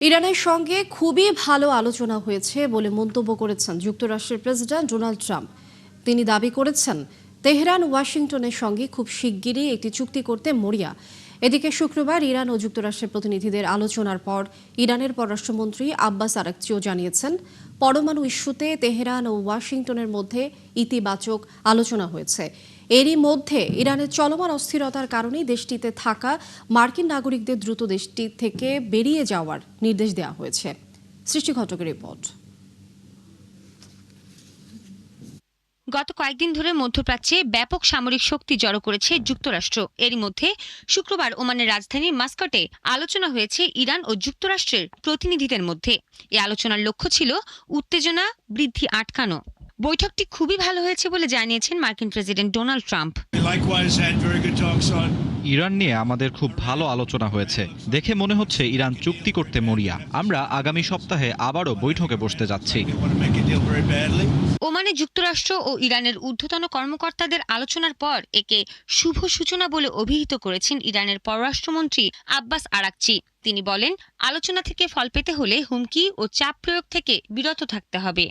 ইরানের সঙ্গে খুবই ভালো আলোচনা হয়েছে বলে মন্তব্য করেছেন যুক্তরাষ্ট্রের প্রেসিডেন্ট ডোনাল্ড ট্রাম্প। তিনি দাবি করেছেন তেহরান ওয়াশিংটনের সঙ্গে খুব শিগগিরই একটি চুক্তি করতে মরিয়া। এদিকে শুক্রবার ইরান ও যুক্তরাষ্ট্রের প্রতিনিধিদের আলোচনার পর ইরানের পররাষ্ট্রমন্ত্রী আব্বাস আরাকচিও জানিয়েছেন পরমাণু ইস্যুতে তেহরান ও ওয়াশিংটনের মধ্যে ইতিবাচক আলোচনা হয়েছে। এরই মধ্যে ইরানের চলমান অস্থিরতার কারণেই দেশটিতে থাকা মার্কিন নাগরিকদের দ্রুত দেশটি থেকে বেরিয়ে যাওয়ার নির্দেশ দেওয়া হয়েছে। সৃষ্টি ঘটকের রিপোর্ট। গত কয়েকদিন ধরে মধ্যপ্রাচ্যে ব্যাপক সামরিক শক্তি জড়ো করেছে যুক্তরাষ্ট্র। এরই মধ্যে শুক্রবার ওমানের রাজধানী মাস্কাটে আলোচনা হয়েছে ইরান ও যুক্তরাষ্ট্রের প্রতিনিধিদের মধ্যে। এই আলোচনার লক্ষ্য ছিল উত্তেজনা বৃদ্ধি আটকানো। বৈঠকটি খুবই ভালো হয়েছে বলে জানিয়েছেন মার্কিন প্রেসিডেন্ট ডোনাল্ড ট্রাম্প। ইরান নিয়ে আমাদের খুব ভালো আলোচনা হয়েছে, দেখে মনে হচ্ছে ইরান চুক্তি করতে মরিয়া। আমরা আগামী সপ্তাহে আবারও বৈঠকে বসতে যাচ্ছি। ওমানে যুক্তরাষ্ট্র ও ইরানের ঊর্ধ্বতন কর্মকর্তাদের আলোচনার পর একে শুভ সূচনা বলে অভিহিত করেছেন ইরানের পররাষ্ট্রমন্ত্রী আব্বাস আরাকচি। তিনি বলেন, আলোচনা থেকে ফল পেতে হলে হুমকি ও চাপ প্রয়োগ থেকে বিরত থাকতে হবে।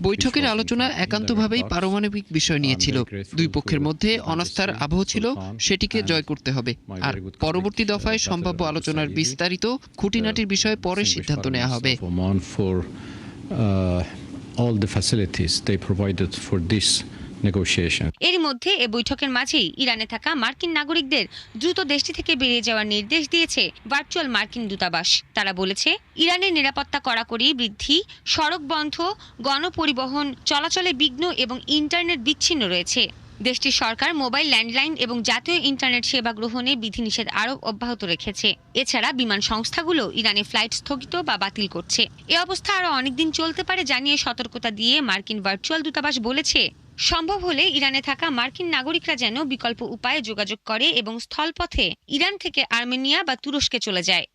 বৈঠকের আলোচনা একান্তভাবেই পারমাণবিক বিষয় নিয়ে ছিল। দুই পক্ষের মধ্যে অনাস্থার আবহ ছিল, সেটিকে জয় করতে হবে। আর পরবর্তী দফায় সম্ভাব্য আলোচনার বিস্তারিত খুঁটিনাটির বিষয়ে পরে সিদ্ধান্ত নেওয়া হবে। এর মধ্যে এ বৈঠকের মাঝেই ইরানে থাকা মার্কিন নাগরিকদের দ্রুত দেশটি থেকে বেরিয়ে যাওয়ার নির্দেশ দিয়েছে ভার্চুয়াল মার্কিন দূতাবাস। তারা বলেছে, ইরানের নিরাপত্তা কড়াকড়ি বৃদ্ধি, সড়ক বন্ধ, গণপরিবহন চলাচলে বিঘ্ন এবং ইন্টারনেট বিচ্ছিন্ন রয়েছে। দেশটির সরকার মোবাইল, ল্যান্ডলাইন এবং জাতীয় ইন্টারনেট সেবা গ্রহণে বিধিনিষেধ আরোপ অব্যাহত রেখেছে। এছাড়া বিমান সংস্থাগুলো ইরানে ফ্লাইট স্থগিত বা বাতিল করছে। এ অবস্থা আরও অনেকদিন চলতে পারে জানিয়ে সতর্কতা দিয়ে মার্কিন ভার্চুয়াল দূতাবাস বলেছে, সম্ভব হলে ইরানে থাকা মার্কিন নাগরিকরা যেন বিকল্প উপায়ে যোগাযোগ করে এবং স্থলপথে ইরান থেকে আর্মেনিয়া বা তুরস্কে চলে যায়।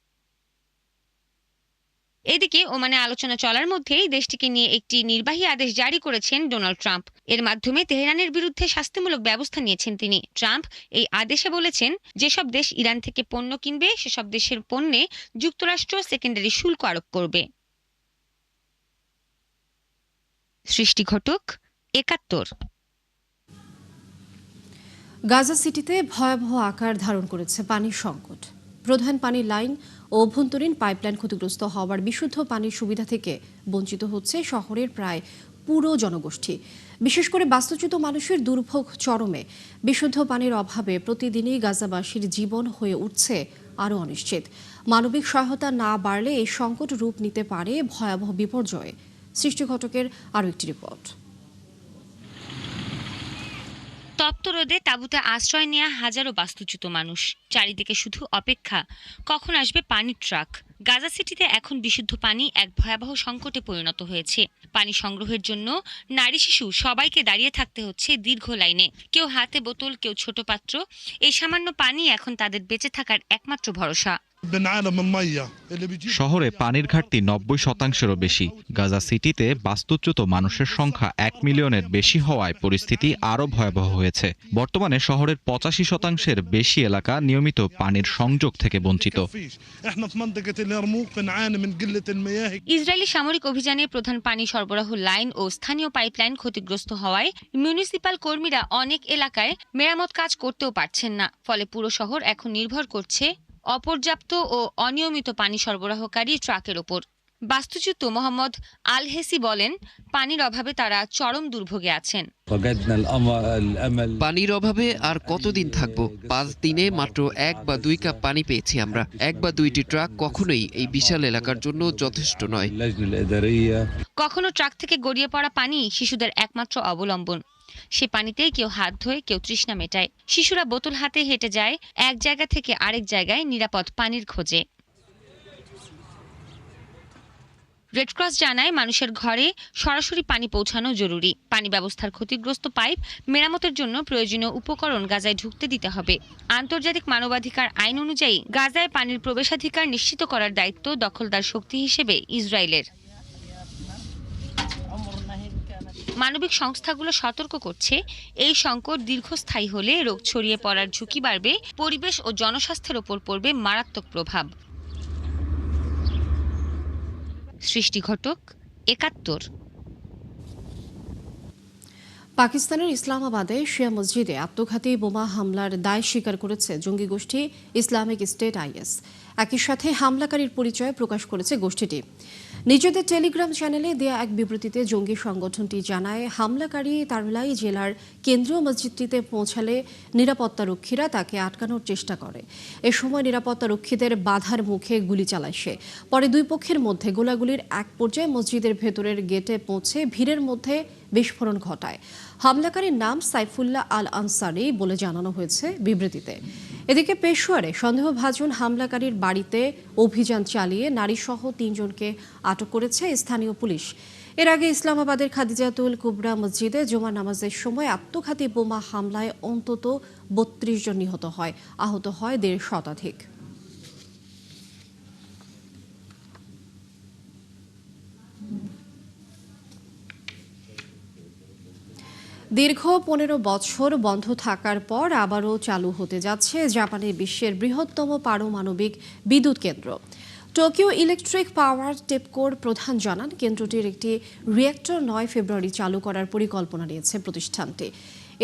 এদিকে ওমানে আলোচনা চলার মধ্যেই দেশটিকে নিয়ে একটি নির্বাহী আদেশ জারি করেছেন ডোনাল্ড ট্রাম্প। এর মাধ্যমে তেহরানের বিরুদ্ধে শাস্তিমূলক ব্যবস্থা নিয়েছেন তিনি। ট্রাম্প এই আদেশে বলেছেন, যেসব দেশ ইরান থেকে পণ্য কিনবে সেসব দেশের পণ্যে যুক্তরাষ্ট্র সেকেন্ডারি শুল্ক আরোপ করবে। সৃষ্টি ঘটক, ৭১। গাজা সিটিতে ভয়াবহ আকার ধারণ করেছে পানির সংকট। প্রধান পানির লাইন ও অভ্যন্তরীণ পাইপলাইন ক্ষতিগ্রস্ত হওয়ার বিশুদ্ধ পানির সুবিধা থেকে বঞ্চিত হচ্ছে শহরের প্রায় পুরো জনগোষ্ঠী। বিশেষ করে বাস্তুচ্যুত মানুষের দুর্ভোগ চরমে। বিশুদ্ধ পানির অভাবে প্রতিদিনই গাজাবাসীর জীবন হয়ে উঠছে আরও অনিশ্চিত। মানবিক সহায়তা না বাড়লে এই সংকট রূপ নিতে পারে ভয়াবহ বিপর্যয়ে। সৃষ্টি ঘটকের আরও একটি রিপোর্ট। তপ্ত রোদে তাঁবুতে আশ্রয় নেওয়া হাজারো বাস্তুচ্যুত মানুষ, চারিদিকে শুধু অপেক্ষা, কখন আসবে পানির ট্রাক। গাজা সিটিতে এখন বিশুদ্ধ পানি এক ভয়াবহ সংকটে পরিণত হয়েছে। পানি সংগ্রহের জন্য নারী শিশু সবাইকে দাঁড়িয়ে থাকতে হচ্ছে দীর্ঘ লাইনে। কেউ হাতে বোতল, কেউ ছোট পাত্র। এই সামান্য পানি এখন তাদের বেঁচে থাকার একমাত্র ভরসা। শহরে পানির ঘাটতি ৯০%-এরও বেশি। গাজা সিটিতে বাস্তুচ্যুত মানুষের সংখ্যা ১ মিলিয়নের বেশি হওয়ায় পরিস্থিতি আরও ভয়াবহ হয়েছে। বর্তমানে শহরের ৮৫%-এর বেশি এলাকা নিয়মিত পানির সংযোগ থেকে বঞ্চিত। ইসরায়েলি সামরিক অভিযানে প্রধান পানি সরবরাহ লাইন ও স্থানীয় পাইপলাইন ক্ষতিগ্রস্ত হওয়ায় মিউনিসিপাল কর্মীরা অনেক এলাকায় মেরামত কাজ করতেও পারছেন না। ফলে পুরো শহর এখন নির্ভর করছে অপর্যাপ্ত ও অনিয়মিত পানি সরবরাহকারী ট্রাকের ওপর। বাস্তুচ্যুত মোহাম্মদ আল হেসি বলেন, পানির অভাবে তারা চরম দুর্ভোগে আছেন। পানির অভাবে আর কতদিন থাকবো? ৫ দিনে মাত্র ১ বা ২ কাপ পানি পেয়েছি আমরা। ১ বা ২টি ট্রাক কখনোই এই বিশাল এলাকার জন্য যথেষ্ট নয়। কখনো ট্রাক থেকে গড়িয়ে পড়া পানি শিশুদের একমাত্র অবলম্বন। সে পানিতেই কেউ হাত ধোয়, কেউ তৃষ্ণা মেটায়। শিশুরা বোতল হাতে হেঁটে যায় এক জায়গা থেকে আরেক জায়গায় নিরাপদ পানির খোঁজে। রেডক্রস জানায়, মানুষের ঘরে সরাসরি পানি পৌঁছানো জরুরি। পানি ব্যবস্থার ক্ষতিগ্রস্ত পাইপ মেরামতের জন্য প্রয়োজনীয় উপকরণ গাজায় ঢুকতে দিতে হবে। আন্তর্জাতিক মানবাধিকার আইন অনুযায়ী গাজায় পানির প্রবেশাধিকার নিশ্চিত করার দায়িত্ব দখলদার শক্তি হিসেবে ইসরায়েলের। মানবিক সংস্থাগুলো সতর্ক করছে, এই সংকট দীর্ঘস্থায়ী হলে রোগ ছড়িয়ে পড়ার ঝুঁকি বাড়বে, পরিবেশ ও জনস্বাস্থ্যের ওপর পড়বে মারাত্মক প্রভাব। সৃষ্টি ঘটক, ৭১। পাকিস্তানের ইসলামাবাদে শিয়া মসজিদে আত্মঘাতী বোমা হামলার দায় স্বীকার করেছে জঙ্গি গোষ্ঠী ইসলামিক স্টেট আইএস। একই সাথে হামলাকারীর পরিচয় প্রকাশ করেছে গোষ্ঠীটি। নিজেদের টেলিগ্রাম চ্যানেলে দেয়া এক বিবৃতিতে জঙ্গি সংগঠনটি জানায়, হামলাকারী তারলাই জেলার কেন্দ্রীয় মসজিদটিতে পৌঁছালে নিরাপত্তারক্ষীরা তাকে আটকানোর চেষ্টা করে। এ সময় নিরাপত্তারক্ষীদের বাধার মুখে গুলি চালায় সে। পরে দুই পক্ষের মধ্যে গোলাগুলির এক পর্যায়ে মসজিদের ভেতরের গেটে পৌঁছে ভিড়ের মধ্যে বিস্ফোরণ ঘটায়। হামলাকারীর নাম সাইফুল্লাহ আল আনসারি বলে জানানো হয়েছে বিবৃতিতে। এদিকে পেশোয়ারে সন্দেহভাজন হামলাকারীর বাড়িতে অভিযান চালিয়ে নারীসহ ৩ জনকে আটক করেছে স্থানীয় পুলিশ। এর আগে ইসলামাবাদের খাদিজাতুল কুবরা মসজিদে জুমা নামাজের সময় আত্মঘাতী বোমা হামলায় অন্তত ৩২ জন নিহত হয়, আহত হয় ১৫০ শতাধিক। দীর্ঘ ১৫ বছর বন্ধ থাকার পর আবারও চালু হতে যাচ্ছে জাপানের বিশ্বের বৃহত্তম পারমাণবিক বিদ্যুৎ কেন্দ্র। টোকিও ইলেকট্রিক পাওয়ার টেপকোর প্রধান জানান, কেন্দ্রটির একটি রিঅ্যাক্টর ৯ ফেব্রুয়ারি চালু করার পরিকল্পনা নিয়েছে প্রতিষ্ঠানটি।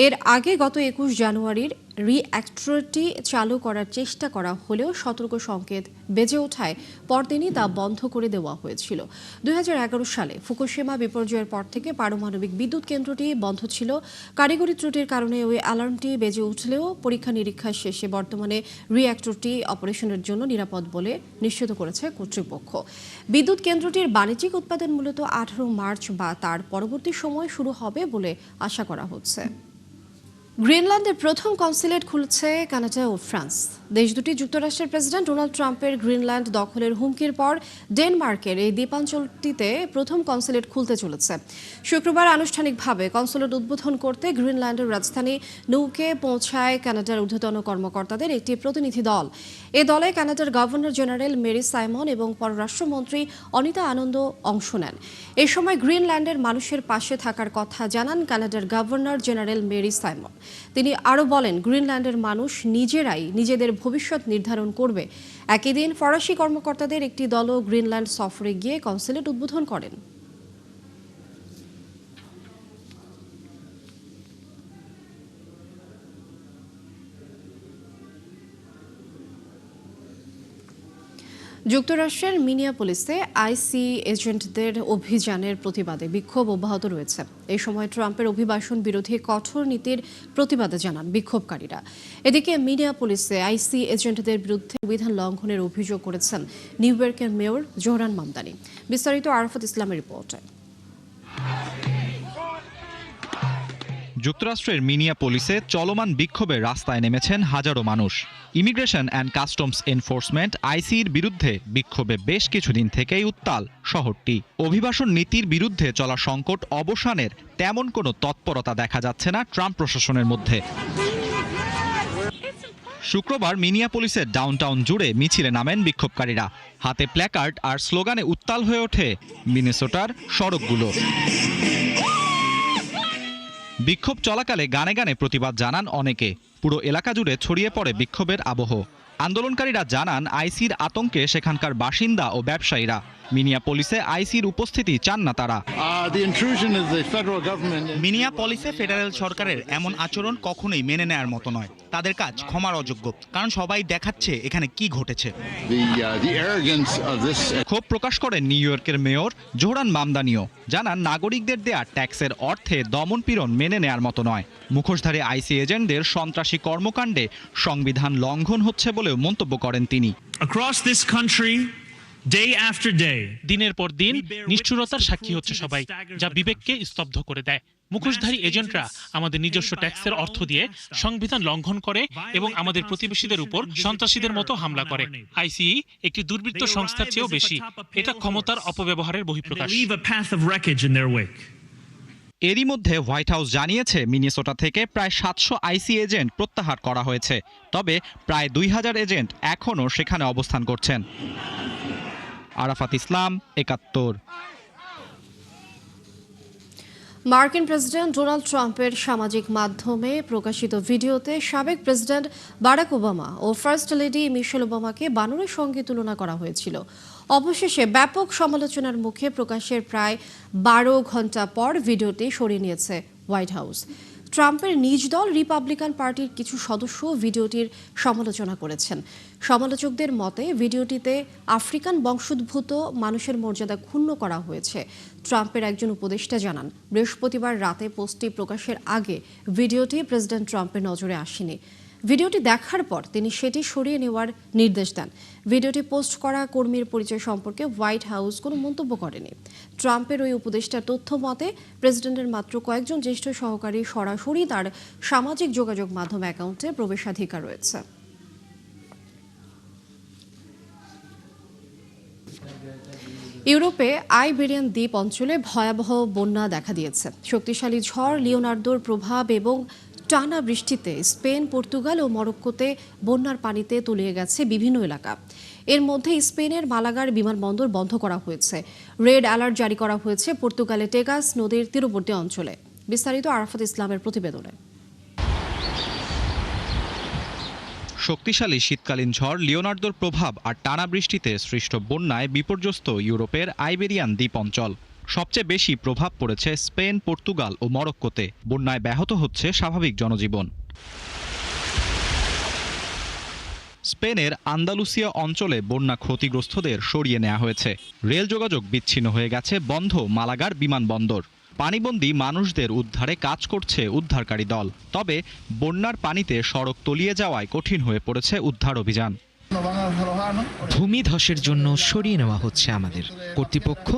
এর আগে গত ২১ জানুয়ারির রিঅ্যাক্টরটি চালু করার চেষ্টা করা হলেও সতর্ক সংকেত বেজে ওঠায় পরদিনই তা বন্ধ করে দেওয়া হয়েছিল। ২০১১ সালে ফুকুশিমা বিপর্যয়ের পর থেকে পারমাণবিক বিদ্যুৎ কেন্দ্রটি বন্ধ ছিল। কারিগরি ত্রুটির কারণে ওই অ্যালার্মটি বেজে উঠলেও পরীক্ষা নিরীক্ষা শেষে বর্তমানে রিঅ্যাক্টরটি অপারেশনের জন্য নিরাপদ বলে নিশ্চিত করেছে কর্তৃপক্ষ। বিদ্যুৎ কেন্দ্রটির বাণিজ্যিক উৎপাদন মূলত ১৮ মার্চ বা তার পরবর্তী সময় শুরু হবে বলে আশা করা হচ্ছে। গ্রিনল্যান্ডের প্রথম কনসুলেট খুলছে কানাডা ও ফ্রান্স। দেশ দুটি যুক্তরাষ্ট্রের প্রেসিডেন্ট ডোনাল্ড ট্রাম্পের গ্রিনল্যান্ড দখলের হুমকির পর ডেনমার্কের এই দ্বীপাঞ্চলটিতে প্রথম কনসুলেট খুলতে চলেছে। শুক্রবার আনুষ্ঠানিকভাবে কনসুলেট উদ্বোধন করতে গ্রিনল্যান্ডের রাজধানী নৌকে পৌঁছায় কানাডার ঊর্ধ্বতন কর্মকর্তাদের একটি প্রতিনিধি দল। এ দলে কানাডার গভর্নর জেনারেল মেরি সাইমন এবং পররাষ্ট্রমন্ত্রী অনিতা আনন্দ অংশ নেন। এ সময় গ্রিনল্যান্ডের মানুষের পাশে থাকার কথা জানান কানাডার গভর্নর জেনারেল মেরি সাইমন। তিনি আরও বলেন, গ্রিনল্যান্ডের মানুষ নিজেরাই নিজেদের ভবিষ্যৎ নির্ধারণ করবে। একই দিন ফরাসি কর্মকর্তাদের একটি দলও গ্রিনল্যান্ড সফরে গিয়ে কনসুলেট উদ্বোধন করেন। যুক্তরাষ্ট্রের মিনিয়াপোলিসে আইসি এজেন্টদের অভিযানের প্রতিবাদে বিক্ষোভ অব্যাহত রয়েছে। এই সময় ট্রাম্পের অভিবাসন বিরোধী কঠোর নীতির প্রতিবাদে জানান বিক্ষোভকারীরা। এদিকে মিনিয়াপোলিসে আইসি এজেন্টদের বিরুদ্ধে সংবিধান লঙ্ঘনের অভিযোগ করেছেন নিউ ইয়র্কের মেয়র জোহরান মামদানি। বিস্তারিত আরাফাত ইসলামের রিপোর্টে। যুক্তরাষ্ট্রের মিনিয়াপোলিসে চলমান বিক্ষোভে রাস্তায় নেমেছেন হাজারো মানুষ। ইমিগ্রেশন অ্যান্ড কাস্টমস এনফোর্সমেন্ট আইসির বিরুদ্ধে বিক্ষোভে বেশ কিছুদিন থেকেই উত্তাল শহরটি। অভিবাসন নীতির বিরুদ্ধে চলা সংকট অবসানের তেমন কোনো তৎপরতা দেখা যাচ্ছে না ট্রাম্প প্রশাসনের মধ্যে। শুক্রবার মিনিয়াপোলিসের ডাউনটাউন জুড়ে মিছিলে নামেন বিক্ষোভকারীরা। হাতে প্ল্যাকার্ড আর স্লোগানে উত্তাল হয়ে ওঠে মিনেসোটার সড়কগুলো। বিক্ষোভ চলাকালে গানে গানে প্রতিবাদ জানান অনেকে। পুরো এলাকা জুড়ে ছড়িয়ে পড়ে বিক্ষোভের আবহ। আন্দোলনকারীরা জানান, আইসির আতঙ্কে সেখানকার বাসিন্দা ও ব্যবসায়ীরা। মিনিয়াপোলিসে আইসির উপস্থিতি চান না তারা। মিনিয়াপলিসে ফেডারেল সরকারের এমন আচরণ কখনোই মেনে নেয়ার মতো নয়। তাদের কাজ ক্ষমার অযোগ্য, কারণ সবাই দেখাচ্ছে এখানে কি ঘটেছে। ক্ষোভ প্রকাশ করেন নিউ ইয়র্কের মেয়র জোহরান মামদানিও। জানান, নাগরিকদের দেয়া ট্যাক্সের অর্থে দমনপীড়ন মেনে নেয়ার মতো নয়। মুখোশধারী আইসি এজেন্টদের সন্ত্রাসী কর্মকাণ্ডে সংবিধান লঙ্ঘন হচ্ছে বলেও মন্তব্য করেন তিনি। দিনের পর দিন নিষ্ঠুরতার সাক্ষী হচ্ছে সবাই, যা বিবেককে স্তব্ধ করে দেয়। মুখোশধারী এজেন্টরা আমাদের নিজস্ব ট্যাক্সের অর্থ দিয়ে সংবিধান লঙ্ঘন করে এবং আমাদের প্রতিবেশীদের উপর সন্ত্রাসীদের মতো হামলা করে। আইসিই একটি দুর্বৃত্ত সংস্থার চেয়েও বেশি। এটা ক্ষমতার অপব্যবহারের বহিঃপ্রকাশ। এরই মধ্যে হোয়াইট হাউস জানিয়েছে, মিনেসোটা থেকে প্রায় ৭০০ আইসি এজেন্ট প্রত্যাহার করা হয়েছে। তবে প্রায় ২০০০ এজেন্ট এখনও সেখানে অবস্থান করছেন। আরাফাত ইসলাম, ৭১। মার্কিন প্রেসিডেন্ট ডোনাল্ড ট্রাম্পের সামাজিক মাধ্যমে প্রকাশিত ভিডিওতে সাবেক প্রেসিডেন্ট বারাক ওবামা ও ফার্স্ট লেডি মিশেল ওবামাকে বানরের সঙ্গে তুলনা করা হয়েছিল। অবশেষে ব্যাপক সমালোচনার মুখে প্রকাশের প্রায় 12 ঘন্টা পর ভিডিওটি সরিয়ে নিয়েছে হোয়াইট হাউস। ট্রাম্পের নিজ দল রিপাবলিকান পার্টির কিছু সদস্য ভিডিওটির সমালোচনা করেছেন। সমালোচকদের মতে ভিডিওটিতে আফ্রিকান বংশোদ্ভূত মানুষের মর্যাদা ক্ষুণ্ণ করা হয়েছে। ট্রাম্পের একজন উপদেষ্টা জানান, বৃহস্পতিবার রাতে পোস্টটি প্রকাশের আগে ভিডিওটি প্রেসিডেন্ট ট্রাম্পের নজরে আসেনি। ভিডিওটি দেখার পর তিনি সেটি সরিয়ে নেওয়ার নির্দেশ দেন। ভিডিওটি পোস্ট করা কর্মীর পরিচয় সম্পর্কে হোয়াইট হাউস কোনো মন্তব্য করেনি। ট্রাম্পের ওই উপদেষ্টার তথ্য মতে প্রেসিডেন্টের মাত্র কয়েকজন জ্যেষ্ঠ সহকারী সরাসরি তার সামাজিক যোগাযোগ মাধ্যম অ্যাকাউন্টে প্রবেশাধিকার রয়েছে। ইউরোপে আইবেরিয়ান দ্বীপ অঞ্চলে ভয়াবহ বন্যা দেখা দিয়েছে। শক্তিশালী ঝড় লিওনার্দোর প্রভাব এবং টানা বৃষ্টিতে স্পেন, পর্তুগাল ও মরক্কোতে বন্যার পানিতে তলিয়ে গেছে বিভিন্ন এলাকা। এর মধ্যে স্পেনের মালাগার বিমানবন্দর বন্ধ করা হয়েছে। রেড অ্যালার্ট জারি করা হয়েছে পর্তুগালে টেগাস নদীর তীরবর্তী অঞ্চলে। বিস্তারিত আরাফাত ইসলামের প্রতিবেদনে। শক্তিশালী শীতকালীন ঝড় লিওনার্দোর প্রভাব আর টানা বৃষ্টিতে সৃষ্ট বন্যায় বিপর্যস্ত ইউরোপের আইবেরিয়ান দ্বীপ অঞ্চল। সবচেয়ে বেশি প্রভাব পড়েছে স্পেন, পর্তুগাল ও মরক্কোতে। বন্যায় ব্যাহত হচ্ছে স্বাভাবিক জনজীবন। স্পেনের আন্দালুসিয়া অঞ্চলে বন্যা ক্ষতিগ্রস্তদের সরিয়ে নেওয়া হয়েছে। রেল যোগাযোগ বিচ্ছিন্ন হয়ে গেছে, বন্ধ মালাগার বিমানবন্দর। পানিবন্দী মানুষদের উদ্ধারে কাজ করছে উদ্ধারকারী দল। তবে বন্যার পানিতে সড়ক তলিয়ে যাওয়ায় কঠিন হয়ে পড়েছে উদ্ধার অভিযান। ভূমিধসের জন্য সরিয়ে নেওয়া হচ্ছে আমাদের। কর্তৃপক্ষ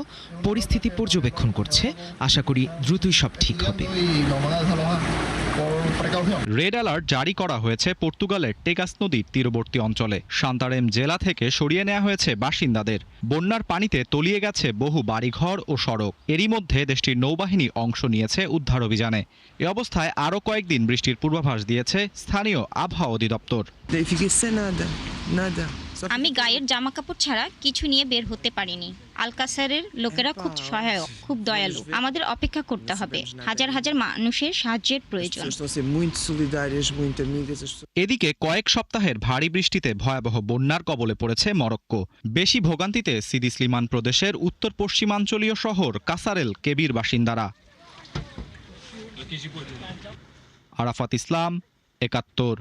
পরিস্থিতি পর্যবেক্ষণ করছে, আশা করি দ্রুতই সব ঠিক হবে। রেড অ্যালার্ট জারি করা হয়েছে পর্তুগালের টেগাস নদীর তীরবর্তী অঞ্চলে। সান্তারেম জেলা থেকে সরিয়ে নেওয়া হয়েছে বাসিন্দাদের। বন্যার পানিতে তলিয়ে গেছে বহু বাড়িঘর ও সড়ক। এরই মধ্যে দেশটির নৌবাহিনী অংশ নিয়েছে উদ্ধার অভিযানে। এ অবস্থায় আরও কয়েকদিন বৃষ্টির পূর্বাভাস দিয়েছে স্থানীয় আবহাওয়া অধিদপ্তর। আমি গায়ের জামা কাপড় ছাড়া কিছু নিয়ে বের হতে পারিনি। আলকাসারের লোকেরা খুব সহায়ক, খুব দয়ালু। আমাদের অপেক্ষা করতে হবে। হাজার হাজার মানুষের সাহায্যের প্রয়োজন। এদিকে কয়েক সপ্তাহের ভারী বৃষ্টিতে ভয়াবহ বন্যার কবলে পড়েছে মরক্কো। বেশি ভোগান্তিতে সিদি স্লিমান প্রদেশের উত্তর পশ্চিমাঞ্চলীয় শহর কাসারেল কেবির বাসিন্দারা। আরাফাত ইসলাম, ৭১।